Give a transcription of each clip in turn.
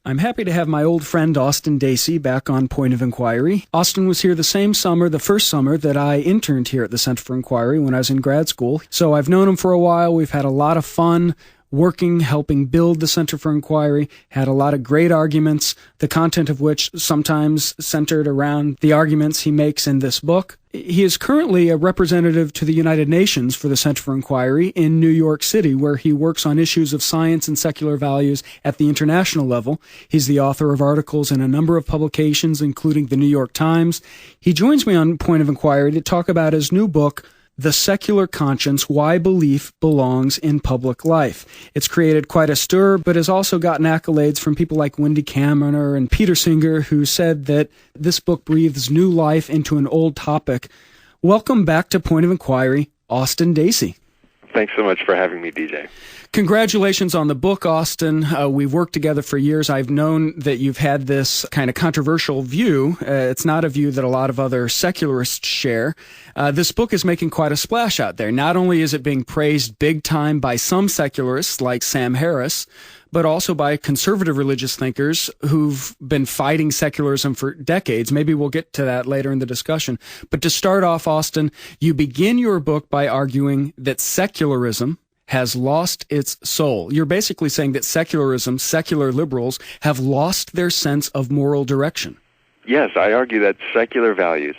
I'm happy to have my old friend Austin Dacey back on Point of Inquiry. Austin was here the same summer, the first summer that I interned here at the Center for Inquiry when I was in grad school. So I've known him for a while. We've had a lot of fun working, helping build the Center for Inquiry, had a lot of great arguments, the content of which sometimes centered around the arguments he makes in this book. He is currently a representative to the United Nations for the Center for Inquiry in New York City, where he works on issues of science and secular values at the international level. He's the author of articles in a number of publications, including the New York Times. He joins me on Point of Inquiry to talk about his new book, The Secular Conscience, Why Belief Belongs in Public Life. It's created quite a stir, but has also gotten accolades from people like Wendy Kaminer and Peter Singer, who said that this book breathes new life into an old topic. Welcome back to Point of Inquiry, Austin Dacey. Thanks so much for having me, DJ. Congratulations on the book, Austin. We've worked together for years. I've known that you've had this kind of controversial view. It's not a view that a lot of other secularists share. This book is making quite a splash out there. Not only is it being praised big time by some secularists like Sam Harris, but also by conservative religious thinkers who've been fighting secularism for decades. Maybe we'll get to that later in the discussion. But to start off, Austin, you begin your book by arguing that secularism has lost its soul. You're basically saying that secularism, secular liberals, have lost their sense of moral direction. Yes, I argue that secular values,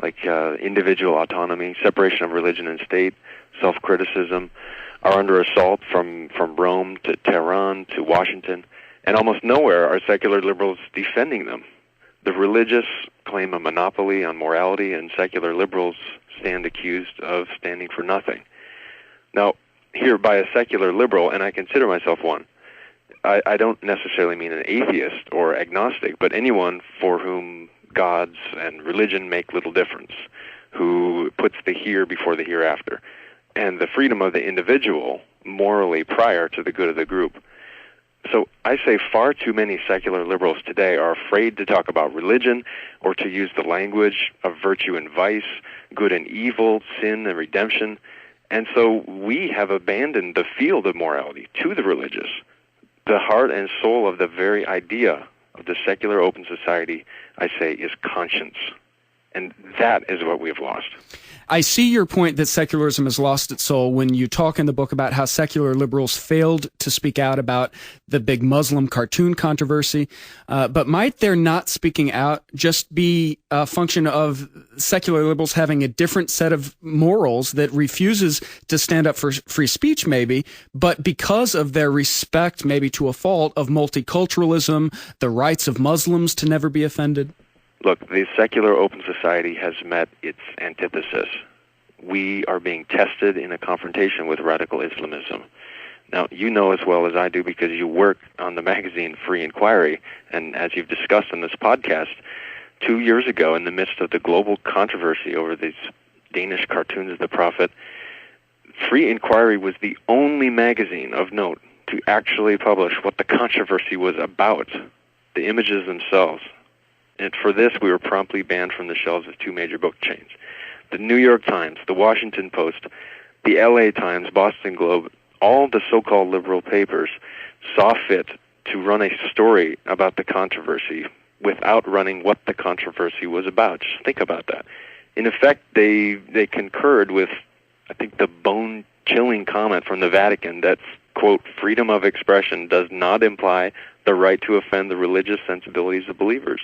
like individual autonomy, separation of religion and state, self-criticism, are under assault from Rome to Tehran to Washington, and almost nowhere are secular liberals defending them. The religious claim a monopoly on morality, and secular liberals stand accused of standing for nothing. Now, here by a secular liberal, and I consider myself one, I don't necessarily mean an atheist or agnostic, but anyone for whom gods and religion make little difference, who puts the here before the hereafter, and the freedom of the individual morally prior to the good of the group. So I say far too many secular liberals today are afraid to talk about religion or to use the language of virtue and vice, good and evil, sin and redemption. And so we have abandoned the field of morality to the religious. The heart and soul of the very idea of the secular open society, I say, is conscience. And that is what we have lost. I see your point that secularism has lost its soul when you talk in the book about how secular liberals failed to speak out about the big Muslim cartoon controversy. But might their not speaking out just be a function of secular liberals having a different set of morals that refuses to stand up for free speech, maybe, but because of their respect, maybe to a fault, of multiculturalism, the rights of Muslims to never be offended? Look, the secular open society has met its antithesis. We are being tested in a confrontation with radical Islamism. Now, you know as well as I do because you work on the magazine Free Inquiry, and as you've discussed on this podcast, 2 years ago, in the midst of the global controversy over these Danish cartoons of the Prophet, Free Inquiry was the only magazine of note to actually publish what the controversy was about, the images themselves. And for this, we were promptly banned from the shelves of two major book chains. The New York Times, the Washington Post, the LA Times, Boston Globe, all the so-called liberal papers saw fit to run a story about the controversy without running what the controversy was about. Just think about that. In effect, they concurred with, I think, the bone-chilling comment from the Vatican that, quote, freedom of expression does not imply the right to offend the religious sensibilities of believers.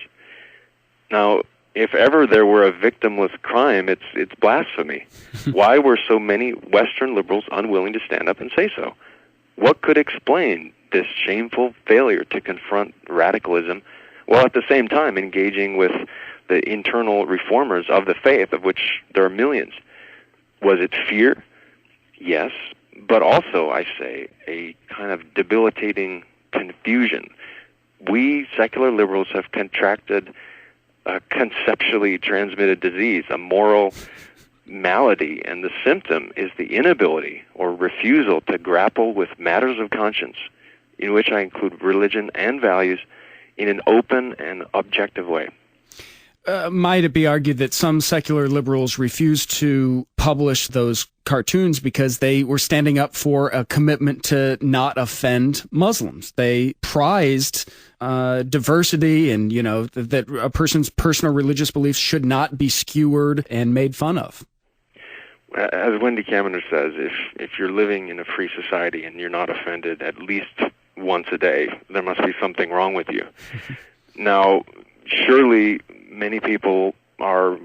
Now, if ever there were a victimless crime, it's blasphemy. Why were so many Western liberals unwilling to stand up and say so? What could explain this shameful failure to confront radicalism while at the same time engaging with the internal reformers of the faith, of which there are millions? Was it fear? Yes, but also, I say, a kind of debilitating confusion. We secular liberals have contracted a conceptually transmitted disease, a moral malady, and the symptom is the inability or refusal to grapple with matters of conscience, in which I include religion and values, in an open and objective way. might it be argued that some secular liberals refused to publish those cartoons because they were standing up for a commitment to not offend Muslims. They prized diversity and, that a person's personal religious beliefs should not be skewered and made fun of. As Wendy Kaminer says, if you're living in a free society and you're not offended at least once a day, there must be something wrong with you. Now, surely many people are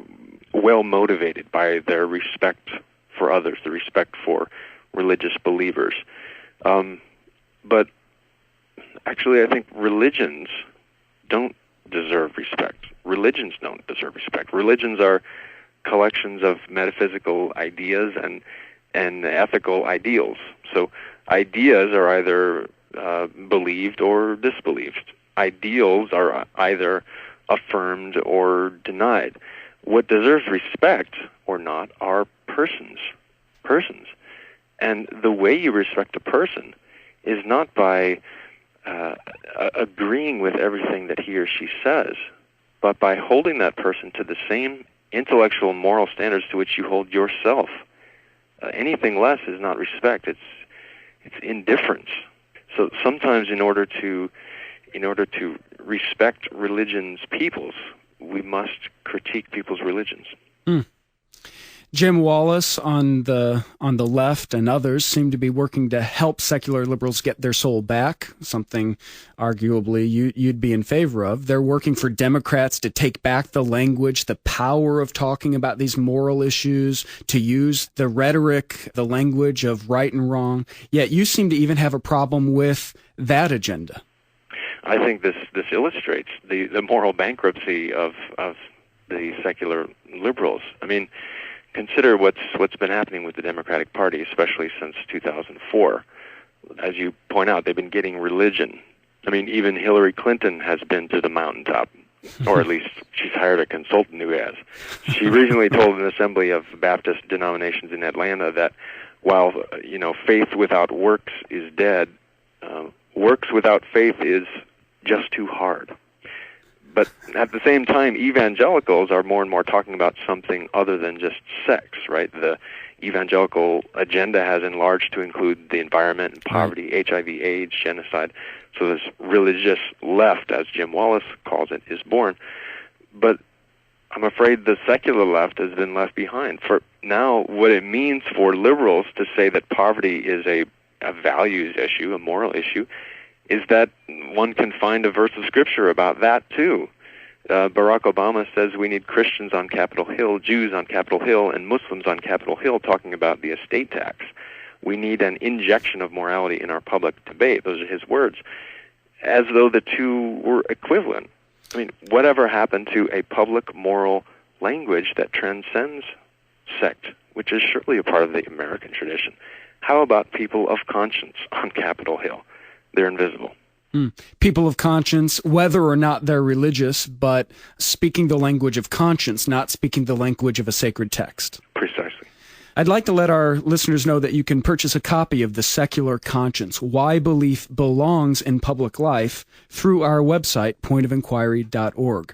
well motivated by their respect for others, the respect for religious believers. But actually, I think religions don't deserve respect. Religions don't deserve respect. Religions are collections of metaphysical ideas and ethical ideals. So ideas are either believed or disbelieved. Ideals are either affirmed or denied. What deserves respect or not are persons. And the way you respect a person is not by agreeing with everything that he or she says, but by holding that person to the same intellectual and moral standards to which you hold yourself. Anything less is not respect, it's indifference. So sometimes in order to respect religions, we must critique people's religions. Jim Wallis on the left and others seem to be working to help secular liberals get their soul back, something arguably you'd be in favor of. They're working for Democrats to take back the language, the power of talking about these moral issues, to use the rhetoric, the language of right and wrong. Yet you seem to even have a problem with that agenda. I think this illustrates the moral bankruptcy of the secular liberals. I mean, consider what's been happening with the Democratic Party, especially since 2004. As you point out, they've been getting religion. I mean, even Hillary Clinton has been to the mountaintop, or at least she's hired a consultant who has. She recently told an assembly of Baptist denominations in Atlanta that while faith without works is dead, works without faith is just too hard. But at the same time, evangelicals are more and more talking about something other than just sex, right? The evangelical agenda has enlarged to include the environment and poverty, HIV, AIDS, genocide. So this religious left, as Jim Wallis calls it, is born. But I'm afraid the secular left has been left behind. For now, what it means for liberals to say that poverty is a values issue, a moral issue, is that one can find a verse of Scripture about that, too. Barack Obama says we need Christians on Capitol Hill, Jews on Capitol Hill, and Muslims on Capitol Hill talking about the estate tax. We need an injection of morality in our public debate. Those are his words, as though the two were equivalent. I mean, whatever happened to a public moral language that transcends sect, which is surely a part of the American tradition? How about people of conscience on Capitol Hill? They're invisible. People of conscience, whether or not they're religious, but speaking the language of conscience, not speaking the language of a sacred text. Precisely. I'd like to let our listeners know that you can purchase a copy of The Secular Conscience, Why Belief Belongs in Public Life, through our website, pointofinquiry.org.